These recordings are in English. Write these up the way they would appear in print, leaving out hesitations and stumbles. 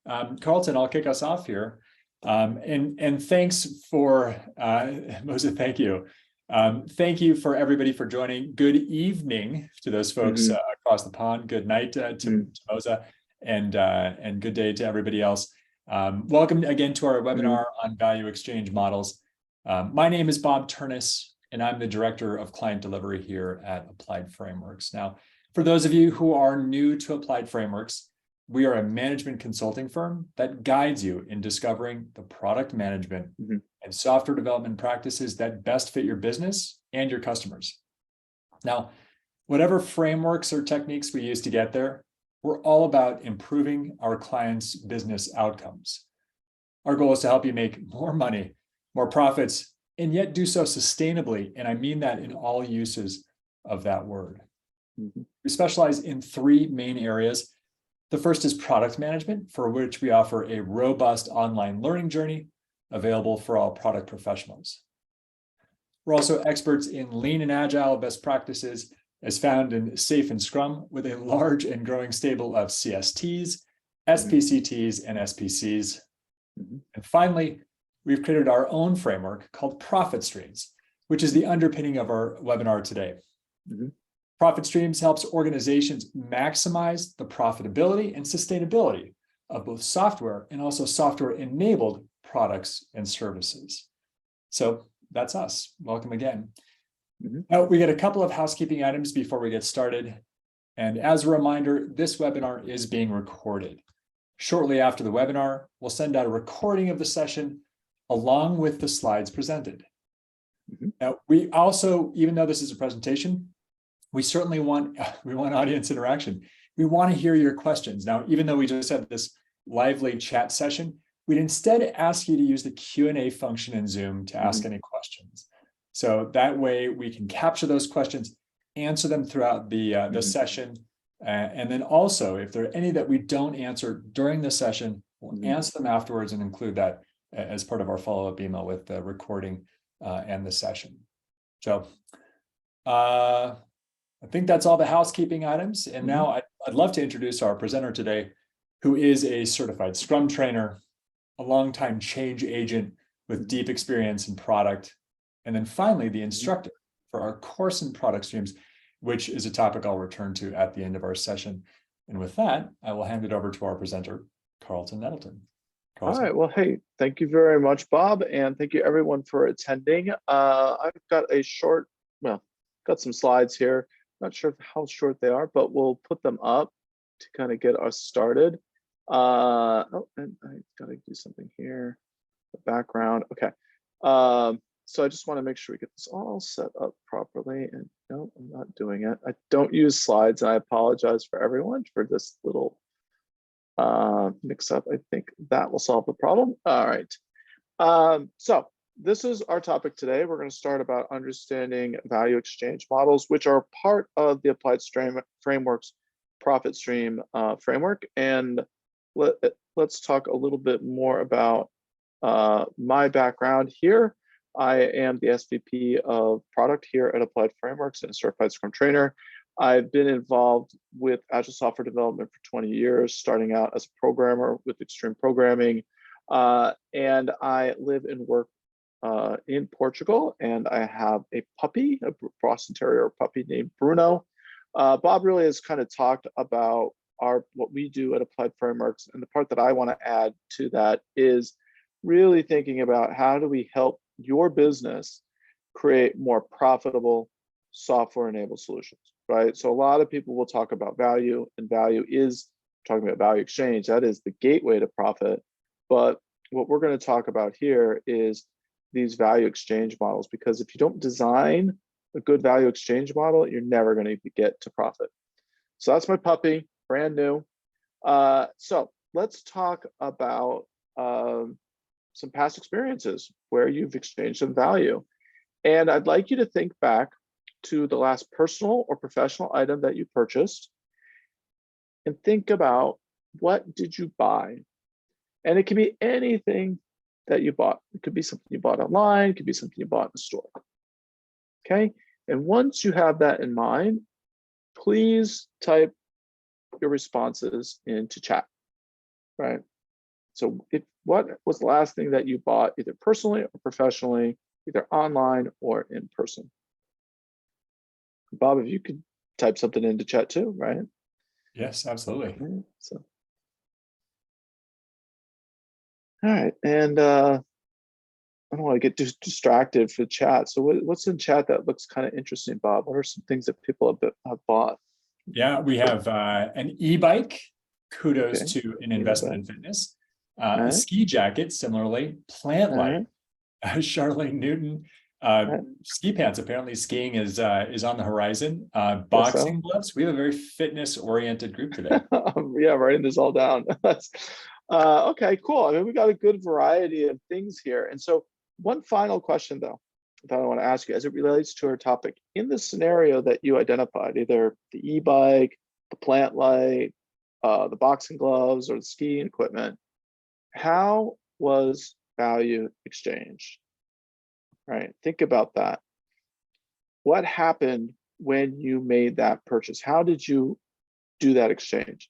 Carlton, I'll kick us off here. And thanks for, Moza, thank you. Thank you for everybody for joining. Good evening to those folks across the pond. Good night to Moza, and good day to everybody else. Welcome again to our webinar on value exchange models. My name is Bob Turnus, and I'm the Director of Client Delivery here at Applied Frameworks. Now, for those of you who are new to Applied Frameworks, we are a management consulting firm that guides you in discovering the product management and software development practices that best fit your business and your customers. Now, whatever frameworks or techniques we use to get there, we're all about improving our clients' business outcomes. Our goal is to help you make more money, more profits, and yet do so sustainably. And I mean that in all uses of that word. We specialize in three main areas. The first is product management, for which we offer a robust online learning journey available for all product professionals. We're also experts in lean and agile best practices as found in SAFe and Scrum, with a large and growing stable of CSTs, SPCTs, and SPCs. And finally, we've created our own framework called Profit Streams, which is the underpinning of our webinar today. Profit Streams helps organizations maximize the profitability and sustainability of both software and also software-enabled products and services. So that's us. Welcome again. Now, we got a couple of housekeeping items before we get started. And as a reminder, this webinar is being recorded. Shortly after the webinar, we'll send out a recording of the session along with the slides presented. Now, we also, even though this is a presentation, we certainly want audience interaction. We want to hear your questions. Now, even though we just had this lively chat session, we'd instead ask you to use the Q&A function in Zoom to ask any questions. So that way we can capture those questions, answer them throughout the session. And then also, if there are any that we don't answer during the session, we'll answer them afterwards and include that as part of our follow-up email with the recording and the session. So I think that's all the housekeeping items. And now I'd love to introduce our presenter today, who is a certified Scrum trainer, a longtime change agent with deep experience in product, and then finally the instructor for our course in product streams, which is a topic I'll return to at the end of our session. And with that, I will hand it over to our presenter, Carlton Nettleton. Carlton. All right, well, hey, thank you very much, Bob, and thank you everyone for attending. I've got got some slides here. Not sure how short they are, but we'll put them up to kind of get us started. And I gotta do something here. The background, okay. So I just want to make sure we get this all set up properly. And no, I'm not doing it. I don't use slides, and I apologize for everyone for this little mix up. I think that will solve the problem. All right. So this is our topic today. We're going to start about understanding value exchange models, which are part of the Applied Frameworks profit stream framework. And let's talk a little bit more about my background here. I am the SVP of product here at Applied Frameworks and a certified Scrum trainer. I've been involved with Agile software development for 20 years, starting out as a programmer with extreme programming. And I live and work in Portugal, and I have a puppy, a Boston Terrier puppy named Bruno. Bob really has kind of talked about what we do at Applied Frameworks, and the part that I want to add to that is really thinking about how do we help your business create more profitable software-enabled solutions, right? So a lot of people will talk about value, and value is talking about value exchange. That is the gateway to profit. But what we're going to talk about here is these value exchange models, because if you don't design a good value exchange model, you're never going to get to profit. So that's my puppy, brand new. So let's talk about some past experiences where you've exchanged some value. And I'd like you to think back to the last personal or professional item that you purchased and think about, what did you buy? And it can be anything that you bought. It could be something you bought online, it could be something you bought in the store. Okay, and once you have that in mind, please type your responses into chat, right? So what was the last thing that you bought, either personally or professionally, either online or in person? Bob, if you could type something into chat too, right? Yes, absolutely. So, all right, and I don't want to get distracted for chat. So what's in chat that looks kind of interesting, Bob? What are some things that people have bought? Yeah, we have an e-bike. Kudos Okay. to an investment in fitness. A Right. ski jacket, similarly. Plant light. Right. Charlene Newton. Right. Ski pants. Apparently, skiing is on the horizon. Guess Boxing so. gloves. We have a very fitness-oriented group today. Yeah, writing this all down. Okay, cool. I mean, we got a good variety of things here. And so one final question though, that I want to ask you as it relates to our topic. In the scenario that you identified, either the e-bike, the plant light, the boxing gloves, or the skiing equipment, how was value exchanged? Right, think about that. What happened when you made that purchase? How did you do that exchange?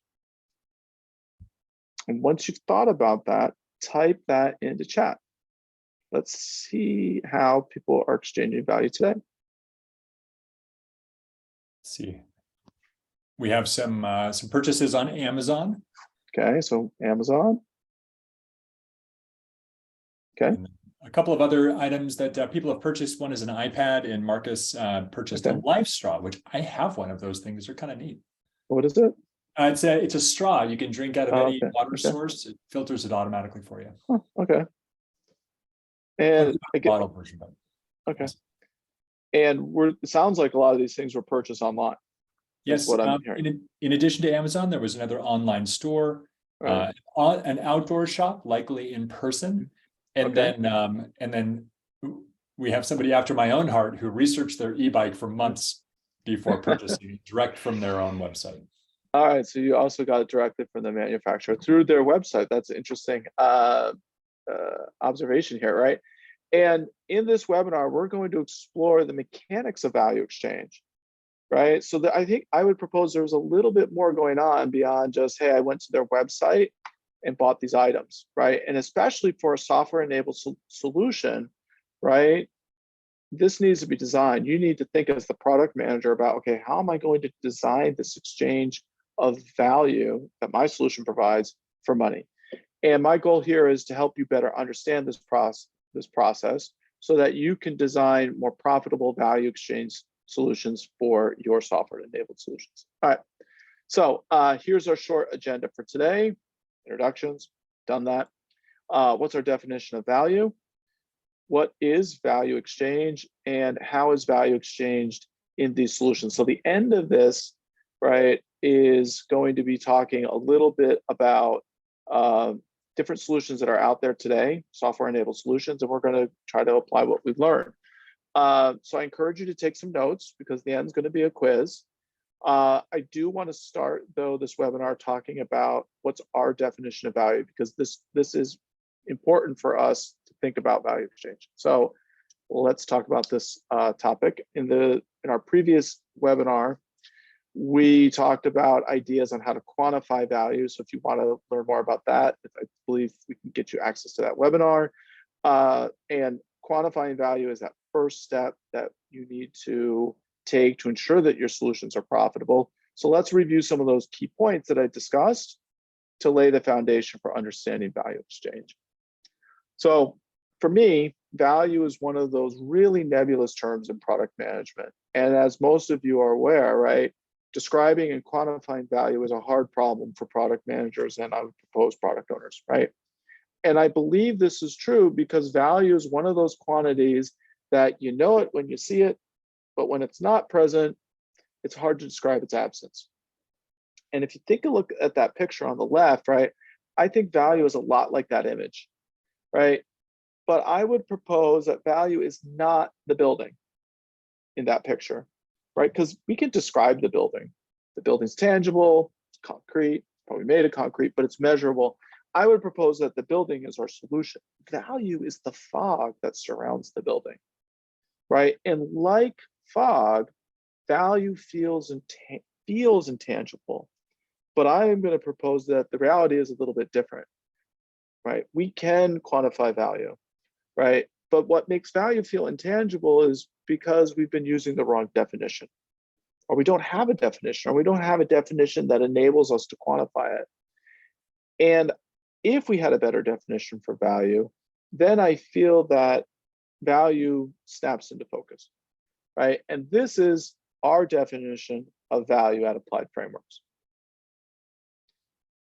And once you've thought about that, type that into chat. Let's see how people are exchanging value today. Let's see. We have some purchases on Amazon. Okay, so Amazon. Okay. And a couple of other items that people have purchased. One is an iPad, and Marcus purchased a life straw, which I have one of those things. They're kind of neat. What is it? It's a straw. You can drink out of any Okay. water source. It filters it automatically for you. Oh, okay. And again, Bottle version, but okay. And it sounds like a lot of these things were purchased online. Yes. What I'm hearing. In addition to Amazon, there was another online store, Right. an outdoor shop, likely in person, and then we have somebody after my own heart who researched their e-bike for months before purchasing direct from their own website. All right, so you also got it directly from the manufacturer through their website. That's an interesting observation here, right? And in this webinar, we're going to explore the mechanics of value exchange, right? So I think I would propose there's a little bit more going on beyond just, hey, I went to their website and bought these items, right? And especially for a software-enabled solution, right? This needs to be designed. You need to think as the product manager about, okay, how am I going to design this exchange of value that my solution provides for money? And my goal here is to help you better understand this process so that you can design more profitable value exchange solutions for your software-enabled solutions. All right, so here's our short agenda for today. Introductions, done that. What's our definition of value? What is value exchange, and how is value exchanged in these solutions? So the end of this, right, is going to be talking a little bit about different solutions that are out there today, software-enabled solutions, and we're going to try to apply what we've learned. So I encourage you to take some notes because the end's going to be a quiz. I do want to start, though, this webinar talking about what's our definition of value, because this is important for us to think about value exchange. So let's talk about this topic. In our previous webinar, we talked about ideas on how to quantify value. So if you want to learn more about that, I believe we can get you access to that webinar. And quantifying value is that first step that you need to take to ensure that your solutions are profitable. So let's review some of those key points that I discussed to lay the foundation for understanding value exchange. So for me, value is one of those really nebulous terms in product management. And as most of you are aware, right, describing and quantifying value is a hard problem for product managers and I would propose product owners, right? And I believe this is true because value is one of those quantities that you know it when you see it, but when it's not present, it's hard to describe its absence. And if you take a look at that picture on the left, right, I think value is a lot like that image, right? But I would propose that value is not the building in that picture, right? Because we can describe the building. The building's tangible, it's concrete, probably made of concrete, but it's measurable. I would propose that the building is our solution. Value is the fog that surrounds the building, right? And like fog, value feels intangible. But I am going to propose that the reality is a little bit different. right? We can quantify value, right? But what makes value feel intangible is because we've been using the wrong definition, or we don't have a definition, or we don't have a definition that enables us to quantify it. And if we had a better definition for value, then I feel that value snaps into focus, right? And this is our definition of value at Applied Frameworks.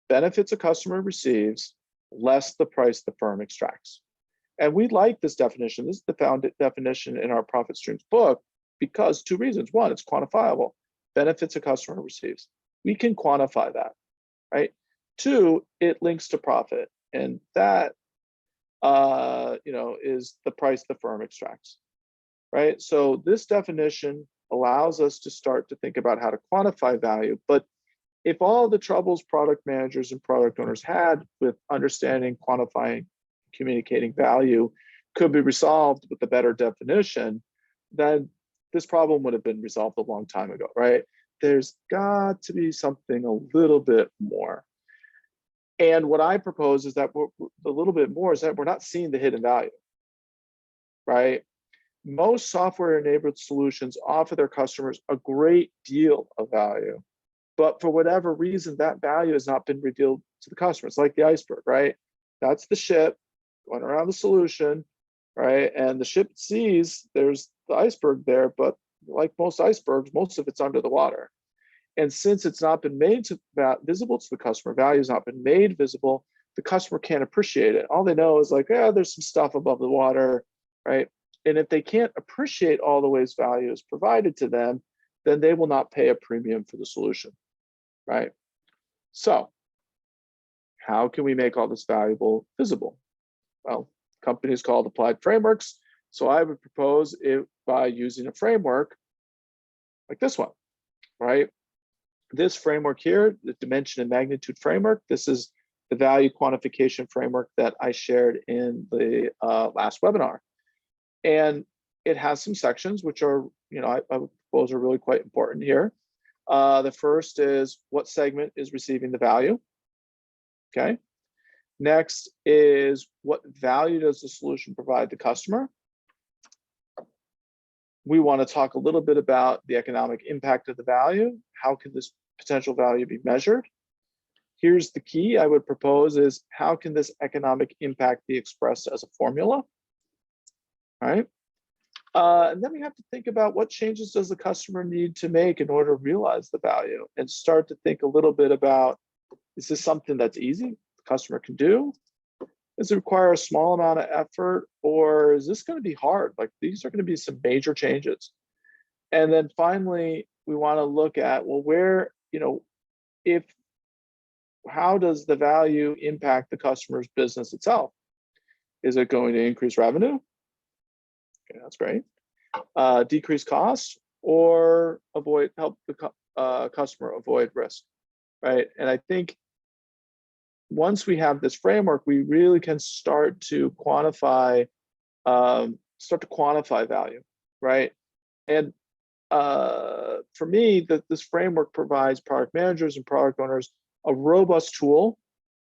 Benefits a customer receives less the price the firm extracts. And we like this definition. This is the found definition in our profit streams book because two reasons. One, it's quantifiable. Benefits a customer receives. We can quantify that, right? Two, it links to profit. And that is the price the firm extracts, right? So this definition allows us to start to think about how to quantify value. But if all the troubles product managers and product owners had with understanding, quantifying, communicating value could be resolved with a better definition, then this problem would have been resolved a long time ago, right? There's got to be something a little bit more. And what I propose is that a little bit more is that we're not seeing the hidden value, right? Most software-enabled solutions offer their customers a great deal of value, but for whatever reason, that value has not been revealed to the customers, like the iceberg, right? That's the ship going around the solution, right? And the ship sees there's the iceberg there, but like most icebergs, most of it's under the water. And since it's not been made visible to the customer, value has not been made visible, the customer can't appreciate it. All they know is like, yeah, there's some stuff above the water, right? And if they can't appreciate all the ways value is provided to them, then they will not pay a premium for the solution, right? So how can we make all this valuable visible? Well, companies called Applied Frameworks. So I would propose it by using a framework like this one, right? This framework here, the dimension and magnitude framework, this is the value quantification framework that I shared in the last webinar. And it has some sections which are, I would propose are really quite important here. The first is what segment is receiving the value, okay? Next is what value does the solution provide the customer? We want to talk a little bit about the economic impact of the value. How can this potential value be measured? Here's the key I would propose is how can this economic impact be expressed as a formula? All right. And then we have to think about what changes does the customer need to make in order to realize the value and start to think a little bit about, is this something that's easy, the customer can do? Does it require a small amount of effort, or is this going to be hard? Like these are going to be some major changes. And then finally, we want to look at, well, where, how does the value impact the customer's business itself? Is it going to increase revenue? Okay, that's great. Decrease costs or help the customer avoid risk, right? And I think once we have this framework, we really can start to quantify value, right? And for me, this framework provides product managers and product owners a robust tool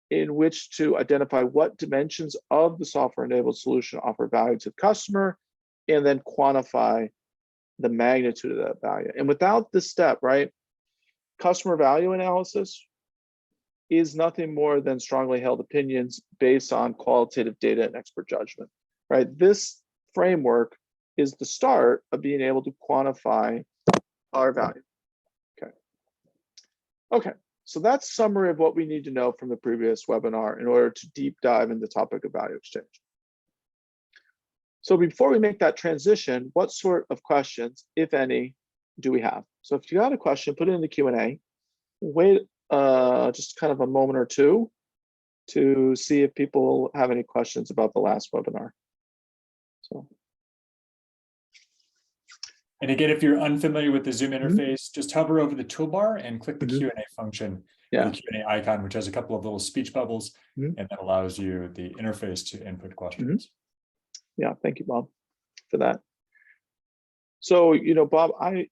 in which to identify what dimensions of the software-enabled solution offer value to the customer, and then quantify the magnitude of that value. And without this step, right, customer value analysis is nothing more than strongly held opinions based on qualitative data and expert judgment, right? This framework is the start of being able to quantify our value. Okay, so that's a summary of what we need to know from the previous webinar in order to deep dive into the topic of value exchange. So before we make that transition, what sort of questions, if any, do we have? So if you got a question, put it in the Q&A. Wait just kind of a moment or two to see if people have any questions about the last webinar. So. And again, if you're unfamiliar with the Zoom interface, just hover over the toolbar and click the Q&A function, the Q&A icon, which has a couple of little speech bubbles, and that allows you the interface to input questions. Yeah, thank you, Bob, for that. So, Bob, I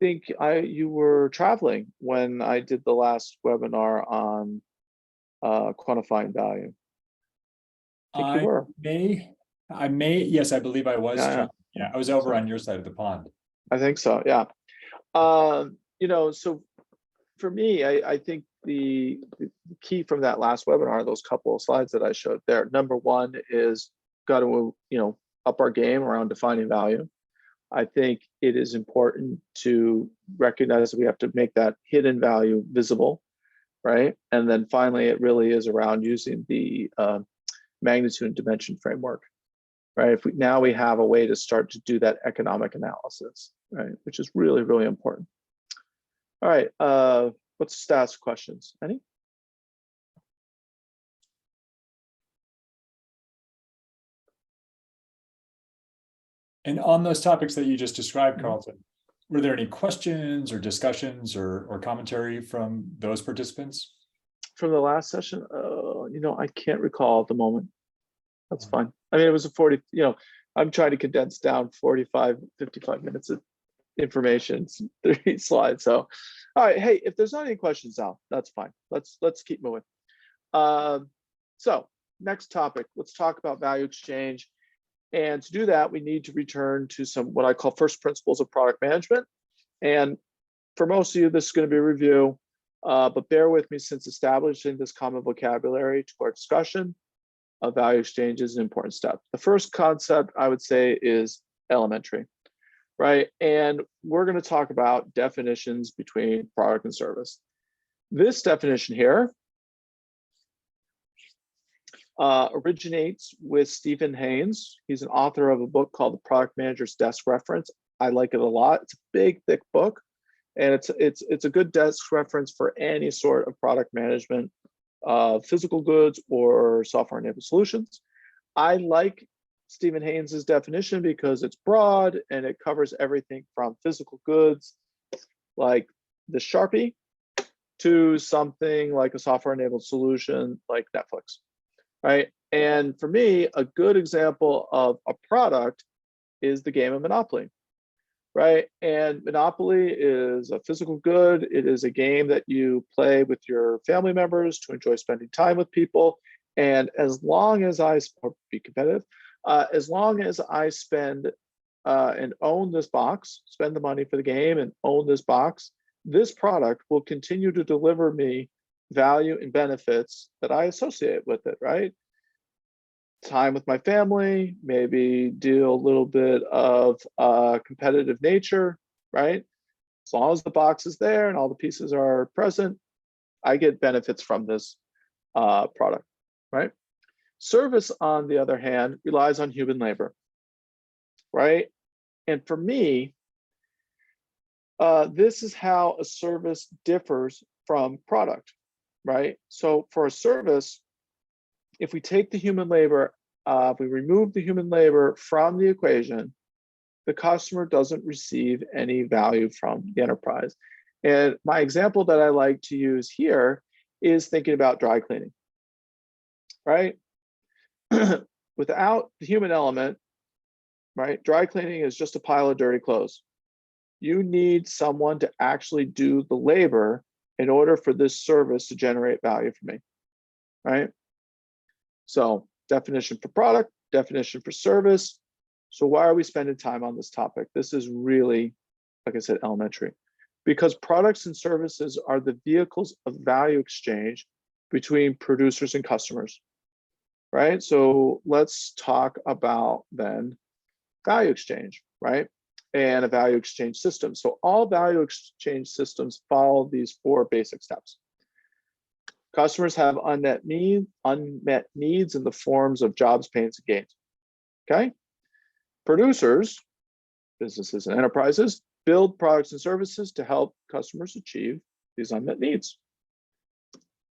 think you were traveling when I did the last webinar on quantifying value? I think you I were. yes, I believe I was, Yeah, John. Yeah, I was over so on your side of the pond. I think so. Yeah. So for me, I think the key from that last webinar, those couple of slides that I showed there, number one is got to, up our game around defining value. I think it is important to recognize that we have to make that hidden value visible, right? And then finally, it really is around using the magnitude and dimension framework, right? Now we have a way to start to do that economic analysis, right? Which is really, really important. All right, what's the stats questions? Any? And on those topics that you just described, Carlton, were there any questions or discussions or commentary from those participants? From the last session, I can't recall at the moment. That's fine. I mean, it was a 40, I'm trying to condense down 45, 55 minutes of information, 30 slides. So, all right, hey, if there's not any questions now, that's fine. Let's keep moving. So next topic, let's talk about value exchange. And to do that, we need to return to some what I call first principles of product management. And for most of you, this is going to be a review, but bear with me since establishing this common vocabulary to our discussion of value exchange is an important step. The first concept I would say is elementary, right? And we're going to talk about definitions between product and service. This definition here originates with Stephen Haynes. He's an author of a book called The Product Manager's Desk Reference. I like it a lot. It's a big, thick book, and it's a good desk reference for any sort of product management, physical goods or software-enabled solutions. I like Stephen Haynes's definition because it's broad and it covers everything from physical goods like the Sharpie to something like a software-enabled solution like Netflix. Right. And for me, a good example of a product is the game of Monopoly. Right. And Monopoly is a physical good. It is a game that you play with your family members to enjoy spending time with people. And as long as be competitive, as long as I spend and own this box, spend the money for the game and own this box, this product will continue to deliver me value and benefits that I associate with it, right? Time with my family, maybe do a little bit of competitive nature, right? As long as the box is there and all the pieces are present, I get benefits from this product, right? Service, on the other hand, relies on human labor, right? And for me, this is how a service differs from product, right? So for a service, if we take the human labor, if we remove the human labor from the equation, the customer doesn't receive any value from the enterprise. And my example that I like to use here is thinking about dry cleaning, right? Without the human element, right, dry cleaning is just a pile of dirty clothes. You need someone to actually do the labor in order for this service to generate value for me, right? So definition for product, definition for service. So why are we spending time on this topic? This is really, like I said, elementary, because products and services are the vehicles of value exchange between producers and customers, right? So let's talk about then value exchange, right? And a value exchange system. So all value exchange systems follow these 4 basic steps. Customers have unmet needs in the forms of jobs, pains, and gains. Okay. Producers, businesses and enterprises, build products and services to help customers achieve these unmet needs.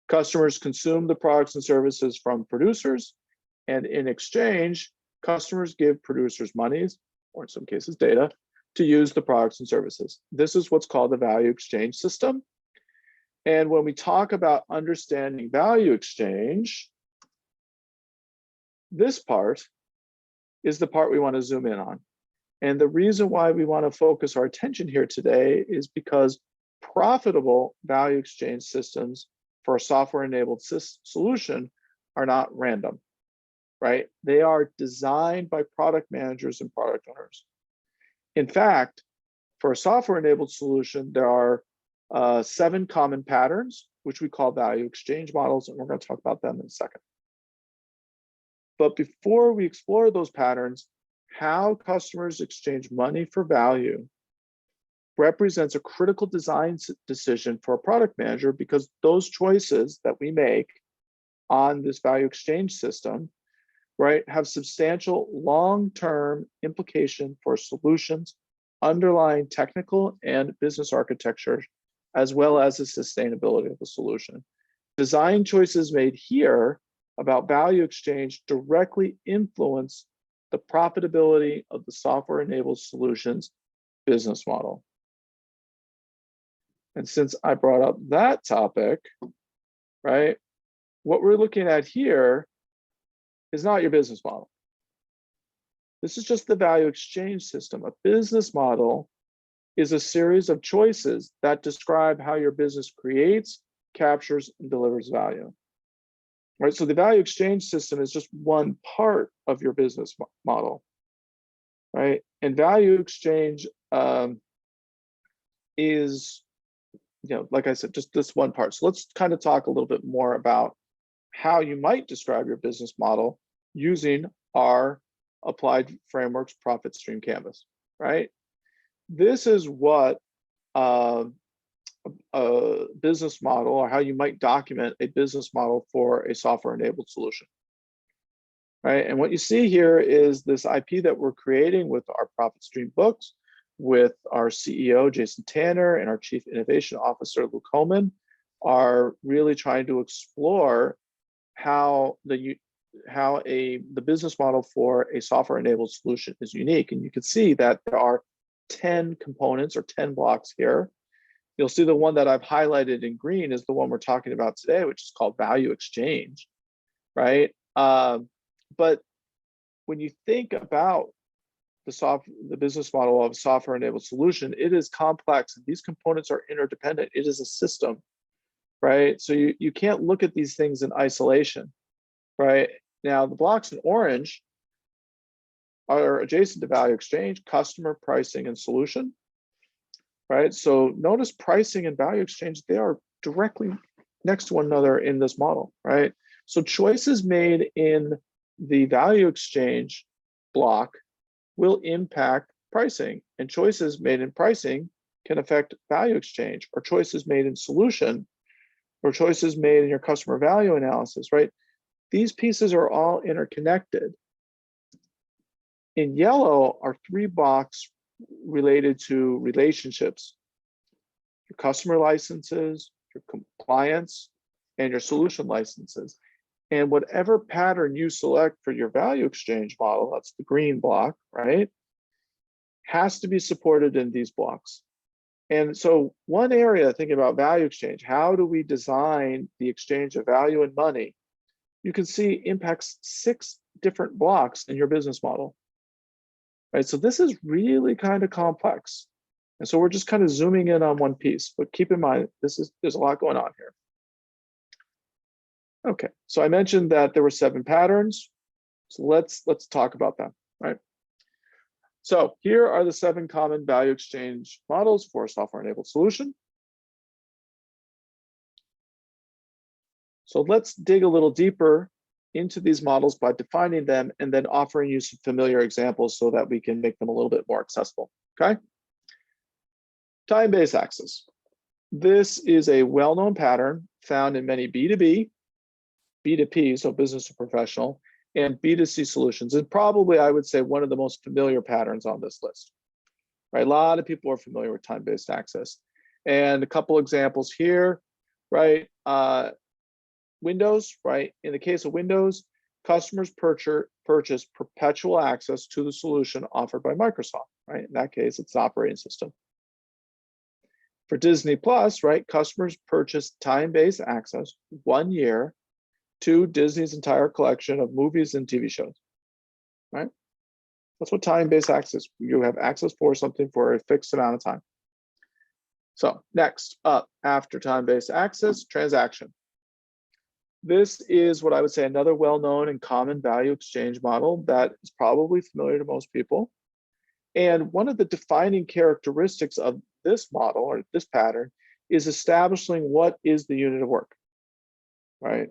Customers consume the products and services from producers, and in exchange, customers give producers monies, or in some cases data, to use the products and services. This is what's called the value exchange system. And when we talk about understanding value exchange, this part is the part we want to zoom in on. And the reason why we want to focus our attention here today is because profitable value exchange systems for a software-enabled solution are not random, right? They are designed by product managers and product owners. In fact, for a software-enabled solution, there are 7 common patterns, which we call value exchange models, and we're going to talk about them in a second. But before we explore those patterns, how customers exchange money for value represents a critical design decision for a product manager, because those choices that we make on this value exchange system, right, have substantial long-term implication for solutions, underlying technical and business architecture, as well as the sustainability of the solution. Design choices made here about value exchange directly influence the profitability of the software-enabled solutions business model. And since I brought up that topic, right, what we're looking at here is not your business model. This is just the value exchange system. A business model is a series of choices that describe how your business creates, captures, and delivers value. Right? So the value exchange system is just one part of your business model, right? And value exchange is, like I said, just this one part. So let's kind of talk a little bit more about how you might describe your business model using our applied frameworks profit stream canvas, right? This is what a business model, or how you might document a business model for a software-enabled solution, right? And what you see here is this IP that we're creating with our profit stream books, with our CEO, Jason Tanner, and our Chief Innovation Officer, Luke Holman, are really trying to explore how the business model for a software-enabled solution is unique. And you can see that there are 10 components or 10 blocks here. You'll see the one that I've highlighted in green is the one we're talking about today, which is called value exchange, right? But when you think about the business model of a software-enabled solution, it is complex, and these components are interdependent. It is a system, right? So you can't look at these things in isolation, right? Now, the blocks in orange are adjacent to value exchange: customer, pricing, and solution, right? So notice pricing and value exchange, they are directly next to one another in this model, right? So choices made in the value exchange block will impact pricing, and choices made in pricing can affect value exchange, or choices made in solution, or choices made in your customer value analysis, right? These pieces are all interconnected. In yellow are 3 blocks related to relationships: your customer licenses, your compliance, and your solution licenses. And whatever pattern you select for your value exchange model, that's the green block, right, has to be supported in these blocks. And so one area thinking about value exchange, how do we design the exchange of value and money, you can see impacts 6 different blocks in your business model, right? So this is really kind of complex. And so we're just kind of zooming in on one piece, but keep in mind, there's a lot going on here. Okay, so I mentioned that there were 7 patterns. So let's talk about them, right? So here are the 7 common value exchange models for a software-enabled solution. So let's dig a little deeper into these models by defining them and then offering you some familiar examples so that we can make them a little bit more accessible, okay? Time-based access. This is a well-known pattern found in many B2B, B2P, so business to professional, and B2C solutions, and probably I would say one of the most familiar patterns on this list, right? A lot of people are familiar with time-based access. And a couple examples here, right? Windows, right? In the case of Windows, customers purchase perpetual access to the solution offered by Microsoft, right? In that case, it's the operating system. For Disney Plus, right, customers purchase time-based access 1 year to Disney's entire collection of movies and TV shows, right? That's what time-based access, you have access for something for a fixed amount of time. So next up, after time-based access, transaction. This is what I would say another well-known and common value exchange model that is probably familiar to most people. And one of the defining characteristics of this model or this pattern is establishing what is the unit of work, right?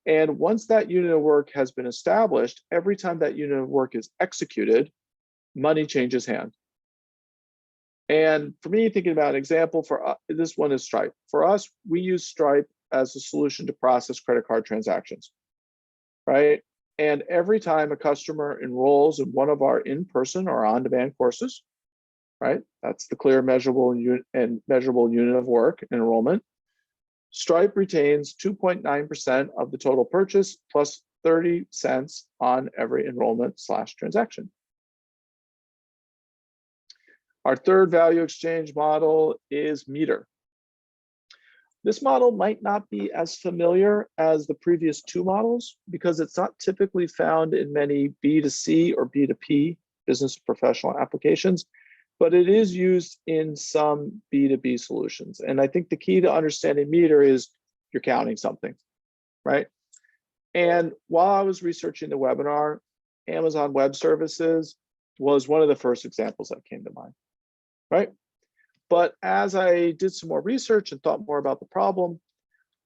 And once that unit of work has been established, every time that unit of work is executed, money changes hands. And for me, thinking about an example for this one is Stripe. For us, we use Stripe as a solution to process credit card transactions, right? And every time a customer enrolls in one of our in-person or on-demand courses, right? That's the clear, measurable unit of work enrollment. Stripe retains 2.9% of the total purchase plus 30 cents on every enrollment/transaction. Our third value exchange model is Meter. This model might not be as familiar as the previous two models because it's not typically found in many B2C or B2P business professional applications, but it is used in some B2B solutions. And I think the key to understanding Meter is you're counting something, right? And while I was researching the webinar, Amazon Web Services was one of the first examples that came to mind, right? But as I did some more research and thought more about the problem,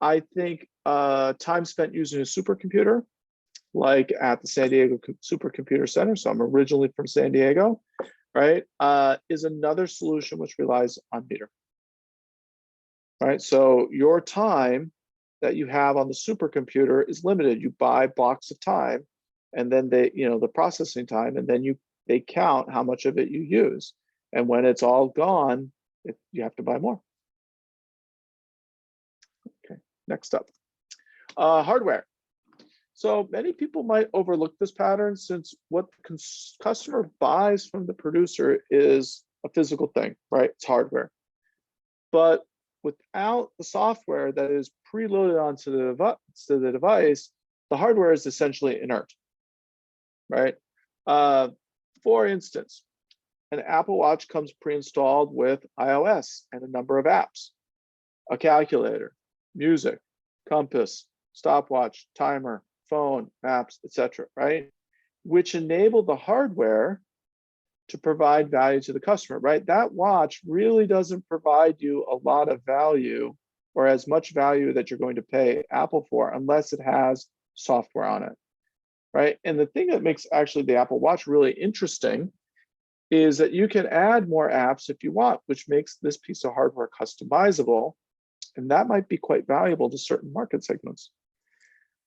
I think time spent using a supercomputer, like at the San Diego Supercomputer Center, so I'm originally from San Diego, right, is another solution which relies on Meter, right? So your time that you have on the supercomputer is limited. You buy blocks of time, and then the processing time, and then they count how much of it you use. And when it's all gone, you have to buy more. Okay, next up, hardware. So many people might overlook this pattern since what the customer buys from the producer is a physical thing, right? It's hardware. But without the software that is preloaded onto the device, the hardware is essentially inert, right? For instance, an Apple Watch comes pre-installed with iOS and a number of apps, a calculator, music, compass, stopwatch, timer, phone, maps, etc., right? Which enable the hardware to provide value to the customer, right? That watch really doesn't provide you a lot of value or as much value that you're going to pay Apple for unless it has software on it, right? And the thing that makes actually the Apple Watch really interesting is that you can add more apps if you want, which makes this piece of hardware customizable, and that might be quite valuable to certain market segments.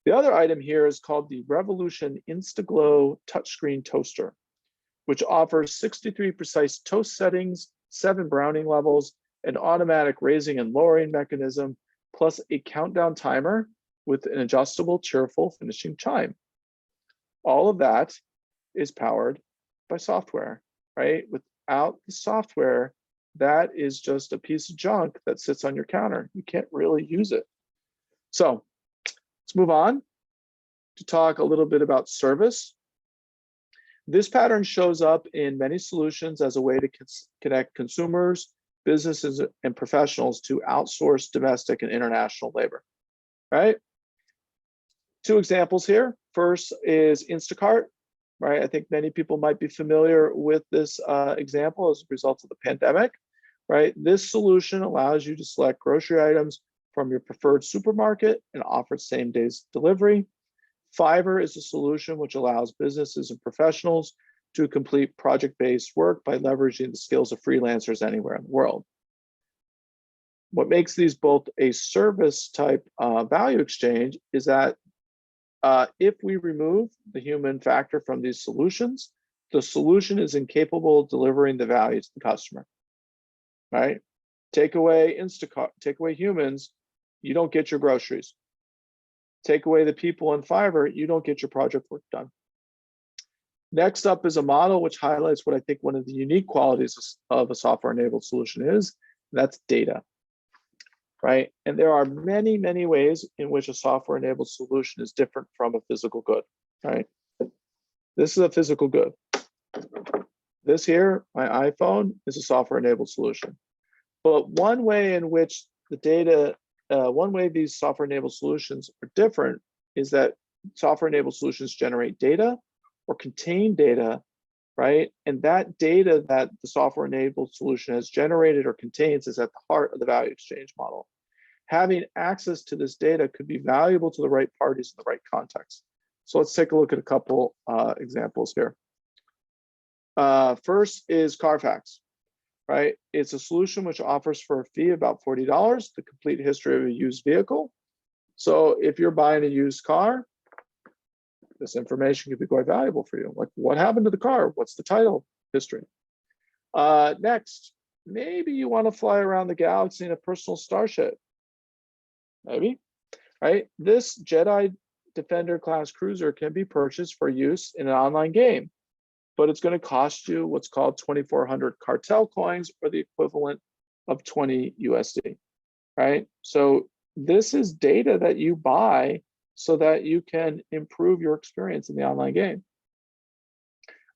The other item here is called the Revolution Instaglow touchscreen toaster, which offers 63 precise toast settings, 7 browning levels, an automatic raising and lowering mechanism, plus a countdown timer with an adjustable cheerful finishing chime. All of that is powered by software, right? Without the software, that is just a piece of junk that sits on your counter. You can't really use it. So let's move on to talk a little bit about service. This pattern shows up in many solutions as a way to connect consumers, businesses, and professionals to outsource domestic and international labor, right? 2 examples here. First is Instacart, right? I think many people might be familiar with this example as a result of the pandemic, right? This solution allows you to select grocery items from your preferred supermarket and offers same-day delivery. Fiverr is a solution which allows businesses and professionals to complete project-based work by leveraging the skills of freelancers anywhere in the world. What makes these both a service type value exchange is that if we remove the human factor from these solutions, the solution is incapable of delivering the value to the customer, right? Take away Instacart, take away humans, you don't get your groceries. Take away the people in Fiverr, you don't get your project work done. Next up is a model which highlights what I think one of the unique qualities of a software-enabled solution is, and that's data, right? And there are many, many ways in which a software-enabled solution is different from a physical good, right? This is a physical good. This here, my iPhone, is a software-enabled solution. But one way in which the data one way these software-enabled solutions are different is that software-enabled solutions generate data or contain data, right? And that data that the software-enabled solution has generated or contains is at the heart of the value exchange model. Having access to this data could be valuable to the right parties in the right context. So let's take a look at a couple examples here. First is Carfax, right? It's a solution which offers for a fee about $40 the complete history of a used vehicle. So if you're buying a used car, this information could be quite valuable for you. Like, what happened to the car? What's the title history? Next, maybe you want to fly around the galaxy in a personal starship. Maybe, right? This Jedi Defender class cruiser can be purchased for use in an online game, but it's going to cost you what's called 2,400 cartel coins, or the equivalent of 20 USD, right? So this is data that you buy so that you can improve your experience in the online game.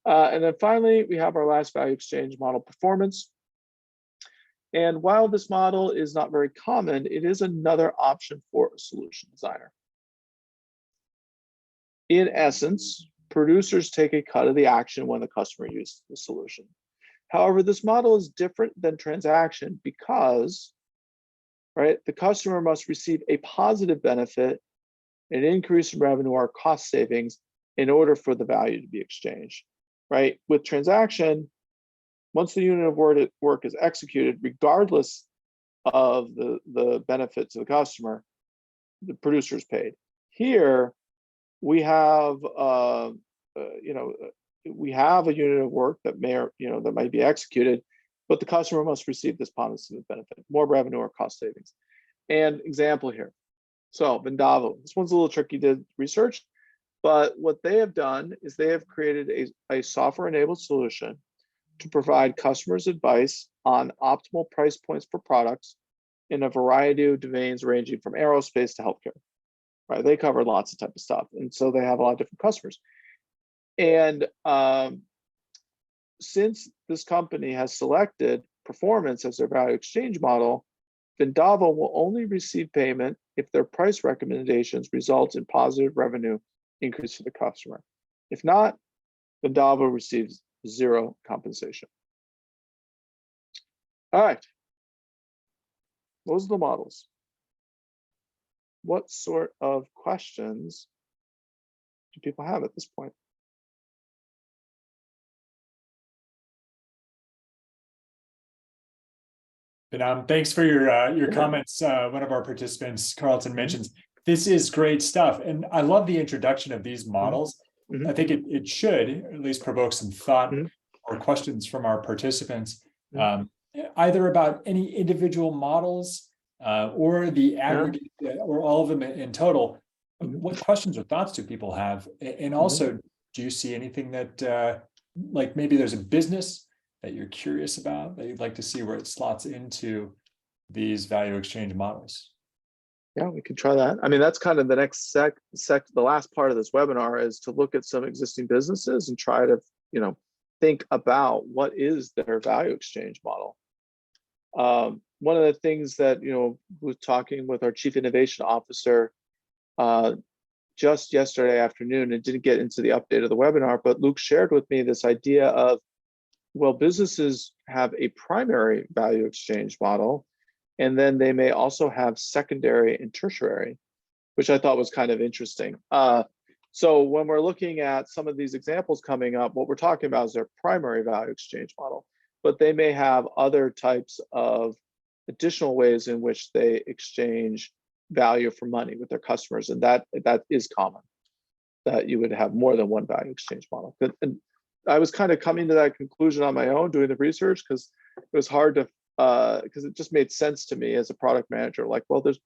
And then finally, we have our last value exchange model, performance. And while this model is not very common, it is another option for a solution designer. In essence, producers take a cut of the action when the customer uses the solution. However, this model is different than transaction because, right, the customer must receive a positive benefit, an increase in revenue or cost savings, in order for the value to be exchanged, right? With transaction, once the unit of work is executed, regardless of the benefit to the customer, the producer is paid. Here, we have we have a unit of work that may or that might be executed, but the customer must receive this positive benefit, more revenue or cost savings. And example here. So Vendavo, this one's a little tricky to research, but what they have done is they have created a software-enabled solution to provide customers advice on optimal price points for products in a variety of domains ranging from aerospace to healthcare, right? They cover lots of type of stuff. And so they have a lot of different customers. And since this company has selected performance as their value exchange model, Vendavo will only receive payment if their price recommendations result in positive revenue increase for the customer. If not, Vendavo receives zero compensation. All right. Those are the models. What sort of questions do people have at this point? Thanks for your comments. One of our participants, Carlton, mentions this is great stuff, and I love the introduction of these models. I think it should at least provoke some thought or questions from our participants, either about any individual models or the aggregate or all of them in total. What questions or thoughts do people have? And also, do you see anything that like maybe there's a business that you're curious about, that you'd like to see where it slots into these value exchange models? Yeah, we can try that. I mean, that's kind of the next the last part of this webinar is to look at some existing businesses and try to, think about what is their value exchange model. One of the things that, was talking with our Chief Innovation Officer just yesterday afternoon, and didn't get into the update of the webinar, but Luke shared with me this idea of, well, businesses have a primary value exchange model, and then they may also have secondary and tertiary, which I thought was kind of interesting. So when we're looking at some of these examples coming up, what we're talking about is their primary value exchange model, but they may have other types of additional ways in which they exchange value for money with their customers, and that is common, that you would have more than one value exchange model. And I was kind of coming to that conclusion on my own doing the research, because it was hard to, because it just made sense to me as a product manager, like, well, there's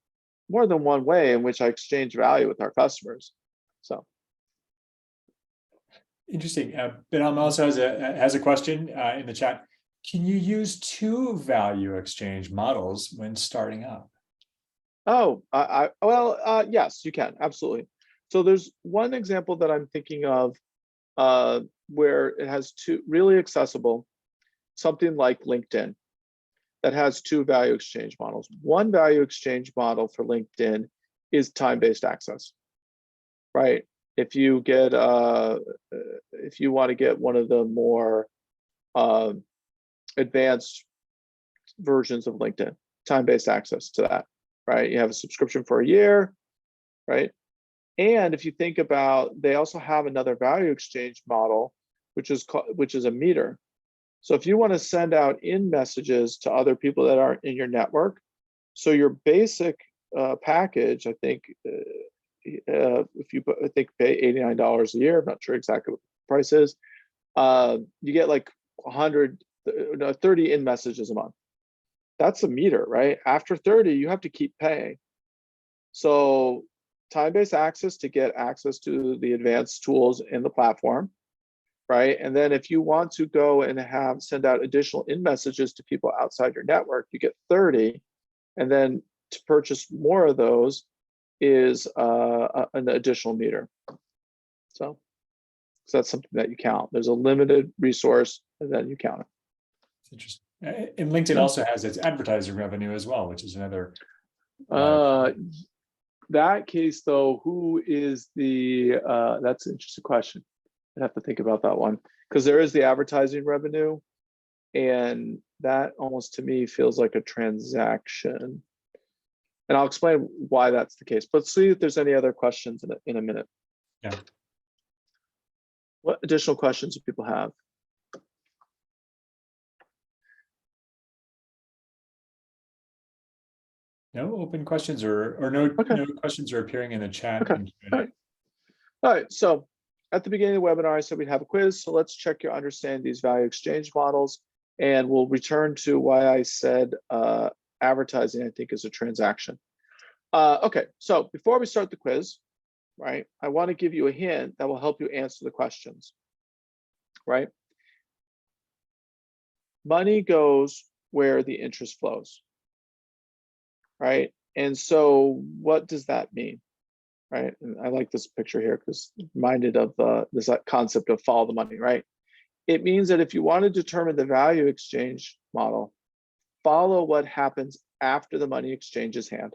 more than one way in which I exchange value with our customers. So. Interesting. Benham also has a question in the chat. Can you use two value exchange models when starting up? Oh, yes, you can, absolutely. So there's one example that I'm thinking of where it has two really accessible, something like LinkedIn. that has two value exchange models. One value exchange model for LinkedIn is time-based access, right? If you get, if you want to get one of the more advanced versions of LinkedIn, time-based access to that, right? You have a subscription for a year, right? And if you think about, they also have another value exchange model, which is a meter. So if you want to send out in messages to other people that aren't in your network, so your basic package, I think, if you pay $89 a year, I'm not sure exactly what the price is, you get like 30 in messages a month. That's a meter, right? After 30, you have to keep paying. So time-based access to get access to the advanced tools in the platform, right? And then if you want to go and send out additional in messages to people outside your network, you get 30. And then to purchase more of those is an additional meter. So that's something that you count. There's a limited resource and then you count it. It's interesting. And LinkedIn also has its advertising revenue as well, which is another. That case though, who is the, that's an interesting question. I'd have to think about that one, because there is the advertising revenue, and that almost to me feels like a transaction. And I'll explain why that's the case. But let's see if there's any other questions in a minute. Yeah. What additional questions do people have? No open questions or no questions are appearing in the chat. Okay. All right. So at the beginning of the webinar, I said we'd have a quiz. So let's check your understanding these value exchange models. And we'll return to why I said advertising, I think, is a transaction. Okay. So before we start the quiz, right, I want to give you a hint that will help you answer the questions, right? Money goes where the interest flows, right? And so what does that mean? Right, and I like this picture here because reminded of this concept of follow the money, right? It means that if you want to determine the value exchange model, follow what happens after the money exchanges hand,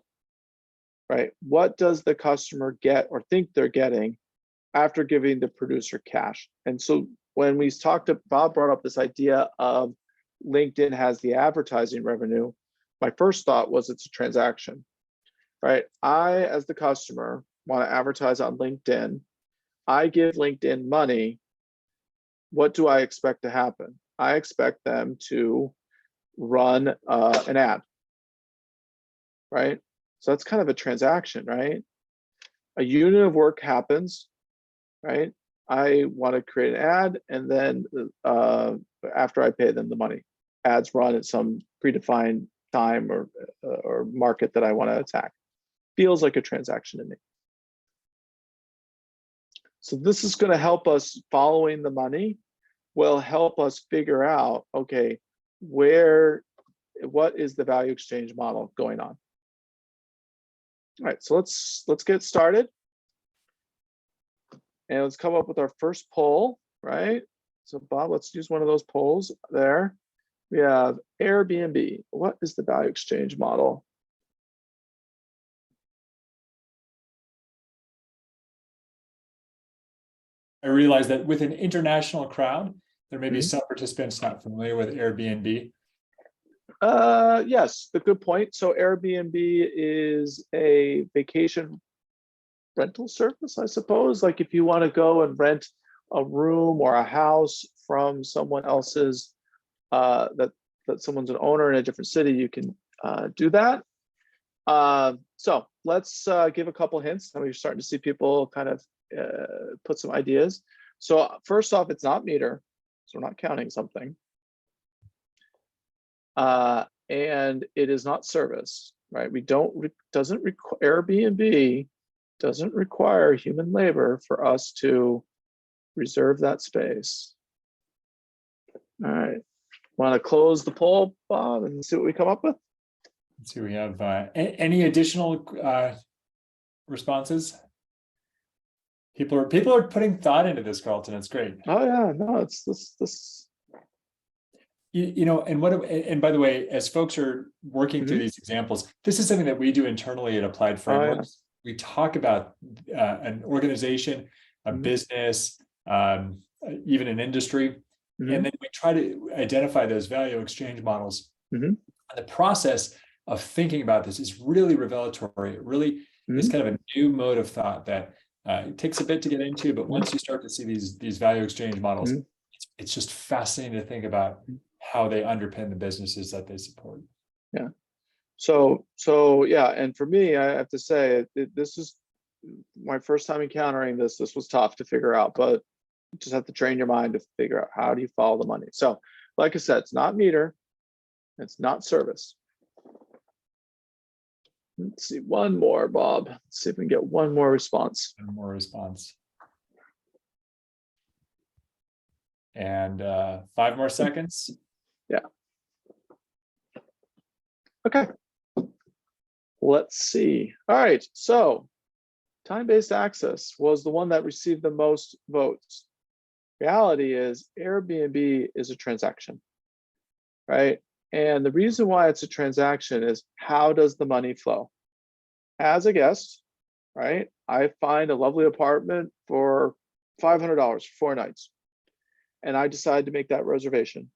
right? What does the customer get or think they're getting after giving the producer cash? And so when we talked to Bob brought up this idea of LinkedIn has the advertising revenue, my first thought was it's a transaction, right? I, as the customer, want to advertise on LinkedIn. I give LinkedIn money. What do I expect to happen? I expect them to run an ad, right? So that's kind of a transaction, right? A unit of work happens, right? I want to create an ad, and then after I pay them the money, ads run at some predefined time or market that I want to attack. Feels like a transaction to me. So this is going to help us. Following the money will help us figure out, okay, what is the value exchange model going on? All right, so let's get started. And let's come up with our first poll, right? So Bob, let's use one of those polls there. We have Airbnb. What is the value exchange model? I realize that with an international crowd, there may be some participants not familiar with Airbnb. Yes, a good point. So Airbnb is a vacation rental service, I suppose. Like if you want to go and rent a room or a house from someone else's, that someone's an owner in a different city, you can do that. So let's give a couple hints. We're starting to see people kind of put some ideas. So first off, it's not meter, so we're not counting something. And it is not service, right? Airbnb doesn't require human labor for us to reserve that space. All right, want to close the poll, Bob, and see what we come up with? Let's see, we have any additional responses? People are putting thought into this, Carlton. It's great. Oh yeah, no, it's this. and by the way, as folks are working through these examples, this is something that we do internally at Applied Frameworks. We talk about an organization, a business, even an industry, and then we try to identify those value exchange models. And the process of thinking about this is really revelatory. It really is kind of a new mode of thought that it takes a bit to get into, but once you start to see these value exchange models, it's just fascinating to think about how they underpin the businesses that they support. Yeah. So yeah, and for me, I have to say, this is my first time encountering this. This was tough to figure out, but you just have to train your mind to figure out how do you follow the money. So, like I said, it's not meter, it's not service. Let's see, one more, Bob. Let's see if we can get one more response. One more response. And 5 more seconds. Yeah. Okay. Let's see. All right. So time-based access was the one that received the most votes. Reality is Airbnb is a transaction, right? And the reason why it's a transaction is, how does the money flow? As a guest, right? I find a lovely apartment for $500 for 4 nights, and I decide to make that reservation.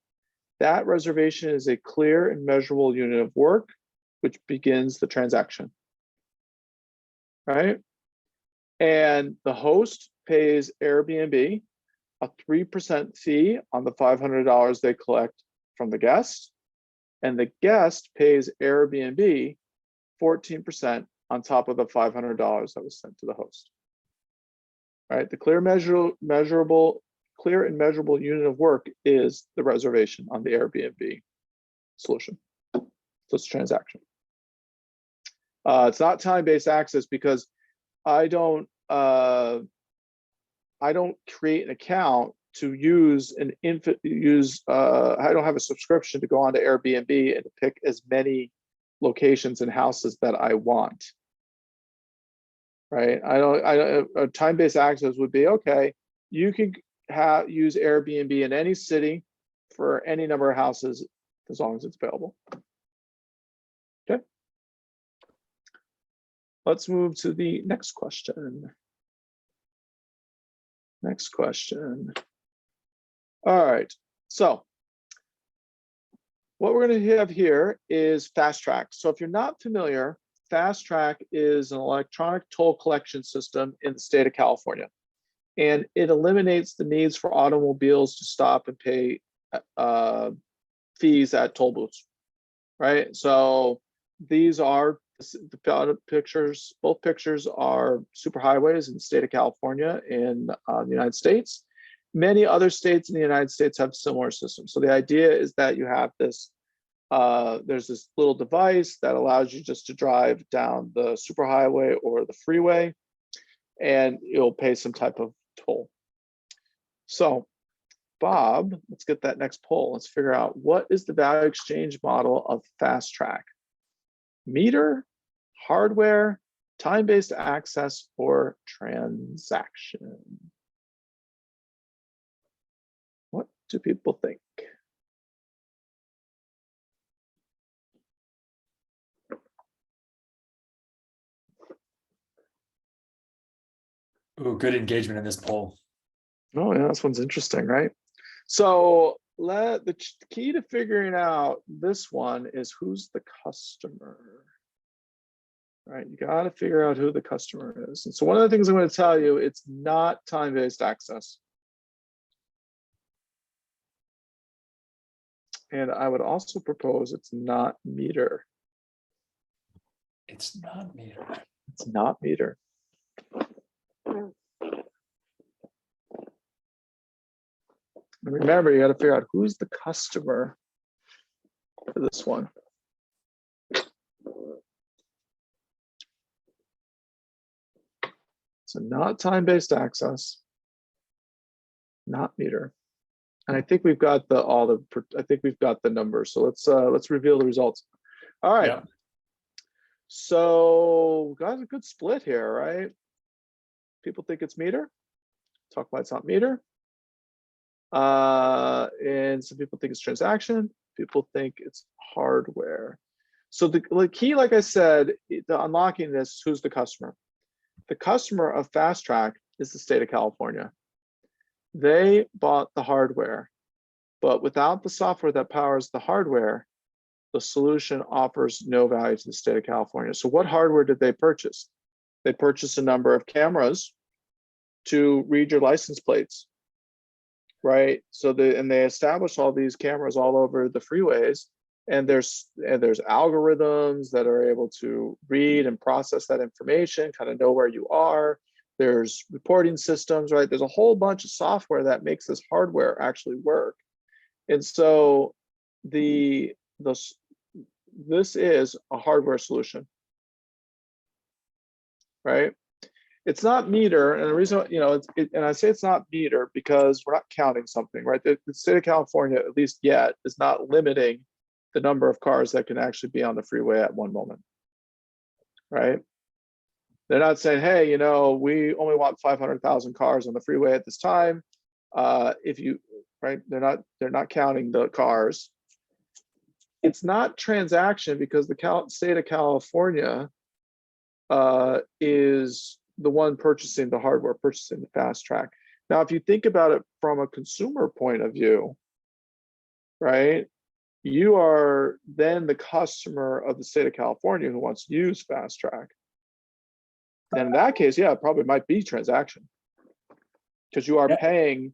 That reservation is a clear and measurable unit of work, which begins the transaction, right? And the host pays Airbnb a 3% fee on the $500 they collect from the guest, and the guest pays Airbnb 14% on top of the $500 that was sent to the host. Right? The clear and measurable unit of work is the reservation on the Airbnb solution. So it's a transaction. It's not time-based access because I don't create an account to use I don't have a subscription to go onto Airbnb and pick as many locations and houses that I want. Right? A time-based access would be, okay, you can use Airbnb in any city for any number of houses as long as it's available. Okay. Let's move to the next question. Next question. All right, so what we're going to have here is Fast Track. So if you're not familiar, Fast Track is an electronic toll collection system in the state of California, and it eliminates the needs for automobiles to stop and pay fees at toll booths, right? So these are the pictures. Both pictures are superhighways in the state of California in the United States. Many other states in the United States have similar systems. So the idea is that you have this, there's this little device that allows you just to drive down the superhighway or the freeway, and you'll pay some type of toll. So Bob, let's get that next poll. Let's figure out, what is the value exchange model of Fast Track? Meter, hardware, time-based access, or transaction? What do people think? Ooh, good engagement in this poll. Oh yeah, this one's interesting, right? So the key to figuring out this one is, who's the customer? Right, you got to figure out who the customer is. And so one of the things I'm going to tell you, it's not time-based access. And I would also propose it's not meter. It's not meter. It's not meter. And remember, you got to figure out who's the customer for this one. So not time-based access, not meter. And I think we've got the numbers. So let's reveal the results. All right. Yeah. So got a good split here, right? People think it's meter. Talk about it's not meter. And some people think it's transaction. People think it's hardware. So the key, like I said, the unlocking this, who's the customer? The customer of Fast Track is the state of California. They bought the hardware, but without the software that powers the hardware, the solution offers no value to the state of California. So what hardware did they purchase? They purchased a number of cameras to read your license plates, right? So they established all these cameras all over the freeways, and there's algorithms that are able to read and process that information, kind of know where you are. There's reporting systems, right? There's a whole bunch of software that makes this hardware actually work. And so this is a hardware solution, right? It's not meter, and the reason, and I say it's not meter because we're not counting something, right? The state of California, at least yet, is not limiting the number of cars that can actually be on the freeway at one moment, right? They're not saying, hey, we only want 500,000 cars on the freeway at this time. Right? They're not counting the cars. It's not transaction because the state of California is the one purchasing the hardware, purchasing the Fast Track. Now, if you think about it from a consumer point of view, right, you are then the customer of the state of California who wants to use Fast Track. And in that case, yeah, it probably might be transaction because you are paying,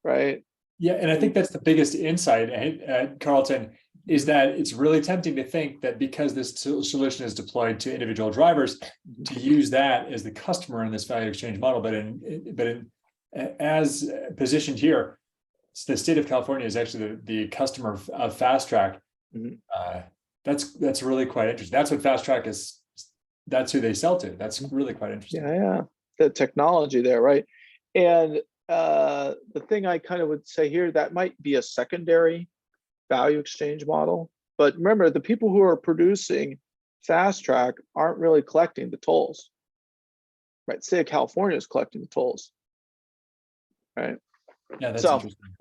right? Yeah, and I think that's the biggest insight, Carlton, is that it's really tempting to think that because this solution is deployed to individual drivers, to use that as the customer in this value exchange model. But as positioned here, the state of California is actually the customer of Fast Track. That's really quite interesting. That's what Fast Track is. That's who they sell to. That's really quite interesting. Yeah, the technology there, right? And the thing I kind of would say here, that might be a secondary value exchange model. But remember, the people who are producing Fast Track aren't really collecting the tolls, right? State of California is collecting the tolls, right? Yeah, that's interesting.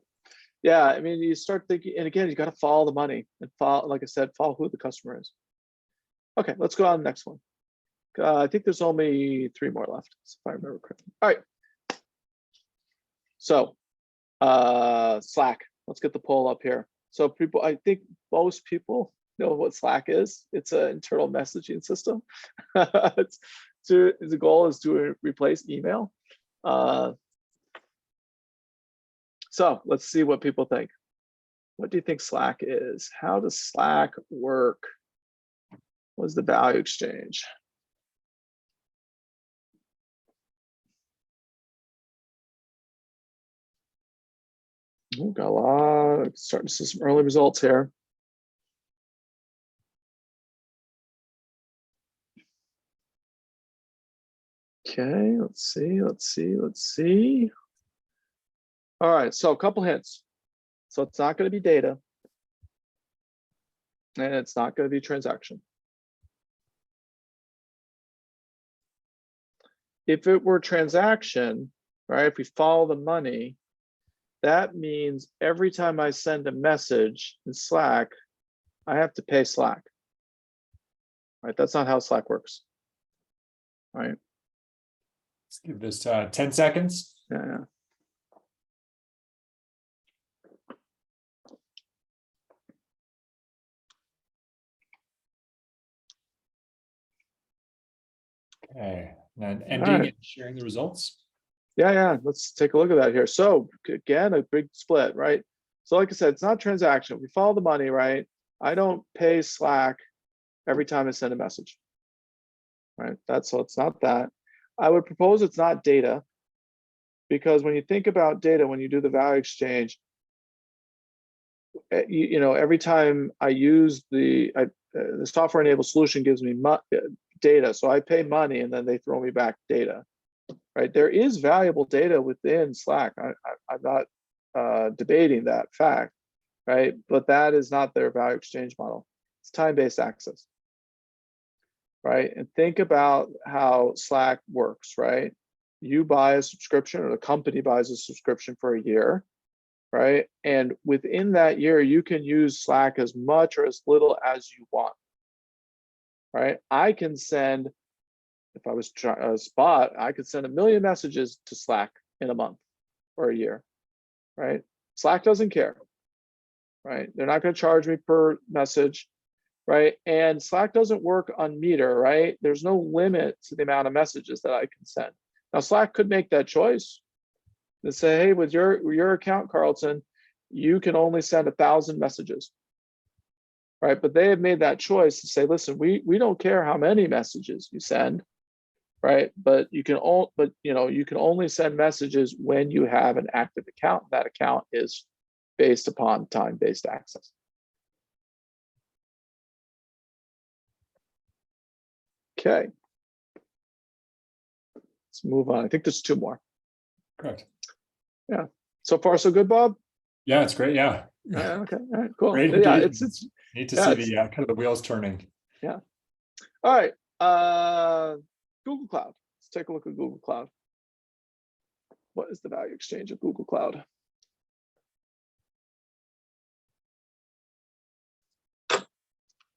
Yeah, I mean, you start thinking, and again, you got to follow the money and follow, like I said, follow who the customer is. Okay, let's go on to the next one. I think there's only 3 more left, if I remember correctly. All right. So, Slack. Let's get the poll up here. So people, I think most people know what Slack is. It's an internal messaging system. The goal is to replace email. So let's see what people think. What do you think Slack is? How does Slack work? What's the value exchange? Got a lot, starting to see some early results here. Okay, let's see. All right, so a couple hints. So it's not going to be data, and it's not going to be transaction. If it were transaction, right, if we follow the money, that means every time I send a message in Slack, I have to pay Slack. Right? That's not how Slack works. Right? Let's give this 10 seconds. Yeah. Okay, and ending and sharing the results. Yeah, let's take a look at that here. So again, a big split, right? So like I said, it's not transaction. We follow the money, right? I don't pay Slack every time I send a message, right? So it's not that. I would propose it's not data, because when you think about data, when you do the value exchange, every time I use the software-enabled solution gives me data, so I pay money and then they throw me back data. Right, there is valuable data within Slack. I'm not debating that fact, right? But that is not their value exchange model. It's time-based access, right? And think about how Slack works, right? You buy a subscription, or the company buys a subscription for a year, right? And within that year, you can use Slack as much or as little as you want, right? I can send, if I was a spot, I could send 1 million messages to Slack in a month or a year, right? Slack doesn't care, right? They're not going to charge me per message, right? And Slack doesn't work on meter, right? There's no limit to the amount of messages that I can send. Now, Slack could make that choice and say, hey, with your account, Carlton, you can only send 1,000 messages, right? But they have made that choice to say, listen, we don't care how many messages you send, right? But you can only send messages when you have an active account. That account is based upon time-based access. Okay. Let's move on. I think there's 2 more. Correct. Yeah. So far, so good, Bob? Yeah, it's great. Yeah. Okay. All right, cool. Great. Yeah, Neat it's to see the kind of the wheels turning. Yeah. All right. Google Cloud. Let's take a look at Google Cloud. What is the value exchange of Google Cloud? What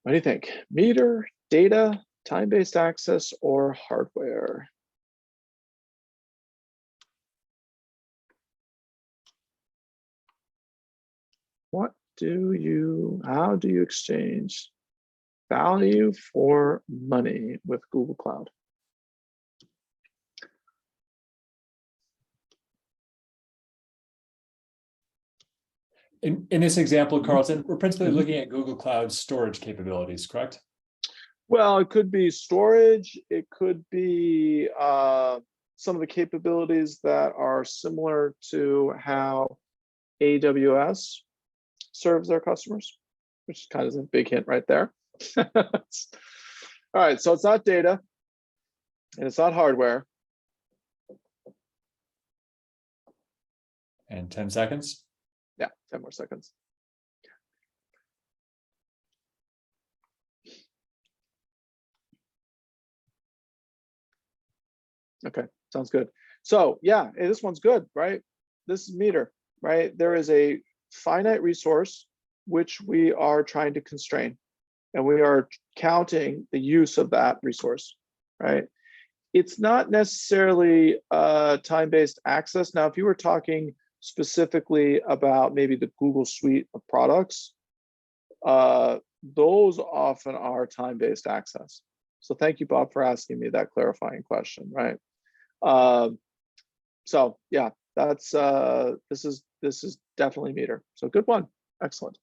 do you think? Meter, data, time-based access, or hardware? How do you exchange value for money with Google Cloud? In this example, Carlton, we're principally looking at Google Cloud storage capabilities, correct? Well, it could be storage. It could be some of the capabilities that are similar to how AWS serves their customers, which is kind of a big hint right there. All right, so it's not data and it's not hardware. And 10 seconds. Yeah, 10 more seconds. Okay, sounds good. So yeah, this one's good, right? This is meter, right? There is a finite resource which we are trying to constrain, and we are counting the use of that resource, right? It's not necessarily time-based access. Now, if you were talking specifically about maybe the Google suite of products, those often are time-based access. So thank you, Bob, for asking me that clarifying question, right? So yeah, that's this is definitely meter. So good one, excellent.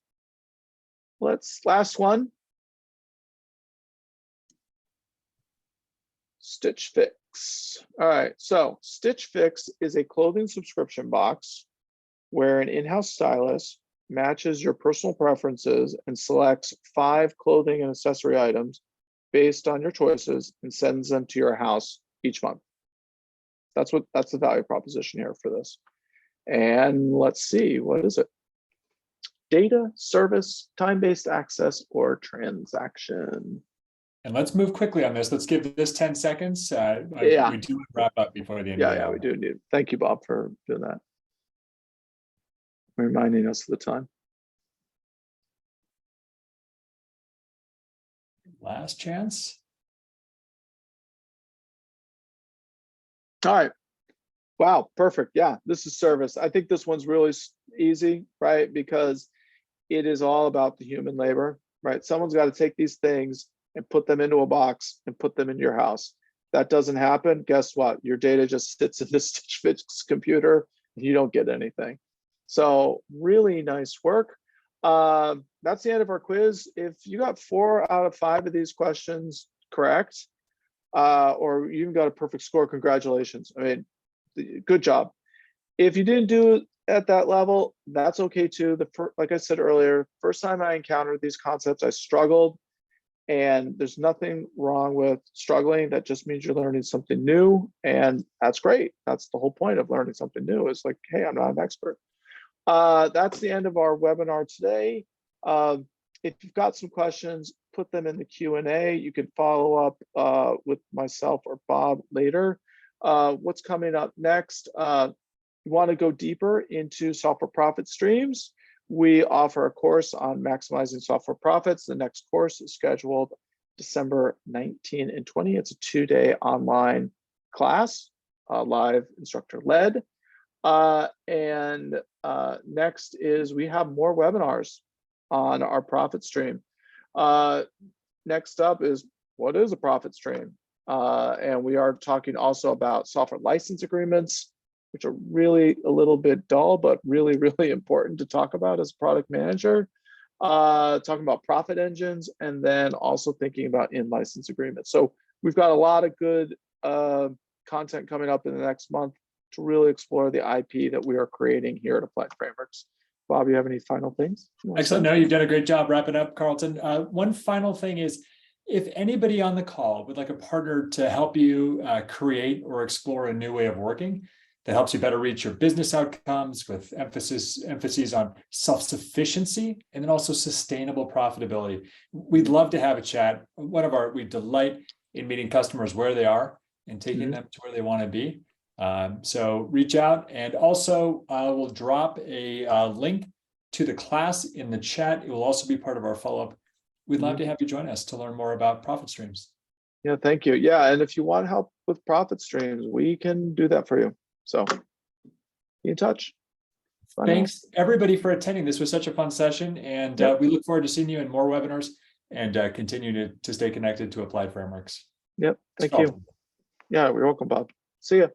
Last one. Stitch Fix. All right, so Stitch Fix is a clothing subscription box where an in-house stylist matches your personal preferences and selects 5 clothing and accessory items based on your choices and sends them to your house each month. That's the value proposition here for this. And let's see, what is it? Data, service, time-based access, or transaction? And let's move quickly on this. Let's give this 10 seconds. Yeah. We do wrap up before the end of the hour. We do need. Thank you, Bob, for doing that. Reminding us of the time. Last chance. All right. Wow, perfect. Yeah, this is service. I think this one's really easy, right? Because it is all about the human labor, right? Someone's got to take these things and put them into a box and put them in your house. That doesn't happen. Guess what? Your data just sits in this Stitch Fix computer and you don't get anything. So really nice work. That's the end of our quiz. If you got 4 out of 5 of these questions correct, or you even got a perfect score, congratulations. I mean, good job. If you didn't do it at that level, that's okay too. Like I said earlier, first time I encountered these concepts, I struggled, and there's nothing wrong with struggling. That just means you're learning something new, and that's great. That's the whole point of learning something new. It's like, hey, I'm not an expert. That's the end of our webinar today. If you've got some questions, put them in the Q&A. You can follow up with myself or Bob later. What's coming up next? you want to go deeper into software profit streams, we offer a course on maximizing software profits. The next course is scheduled December 19 and 20. It's a 2-day online class, live instructor led. Next is we have more webinars on our profit stream. Next up is, what is a profit stream? And we are talking also about software license agreements, which are really a little bit dull, but really, really important to talk about as a product manager. Talking about profit engines, and then also thinking about in-license agreements. So we've got a lot of good content coming up in the next month to really explore the IP that we are creating here at Applied Frameworks. Bob, you have any final things? Excellent. No, you've done a great job wrapping up, Carlton. One final thing is, if anybody on the call would like a partner to help you create or explore a new way of working that helps you better reach your business outcomes with emphases on self-sufficiency and then also sustainable profitability, we'd love to have a chat. We delight in meeting customers where they are and taking them to where they want to be. So reach out, and also we'll drop a link to the class in the chat. It will also be part of our follow-up. We'd love to have you join us to learn more about profit streams. Yeah, thank you. Yeah, and if you want help with profit streams, we can do that for you. So be in touch. Bye Thanks everybody for attending. This was such a fun session, and we look forward to seeing you in more webinars and continue to stay connected to Applied Frameworks. Yep, thank you. Yeah, you're welcome, Bob. See ya.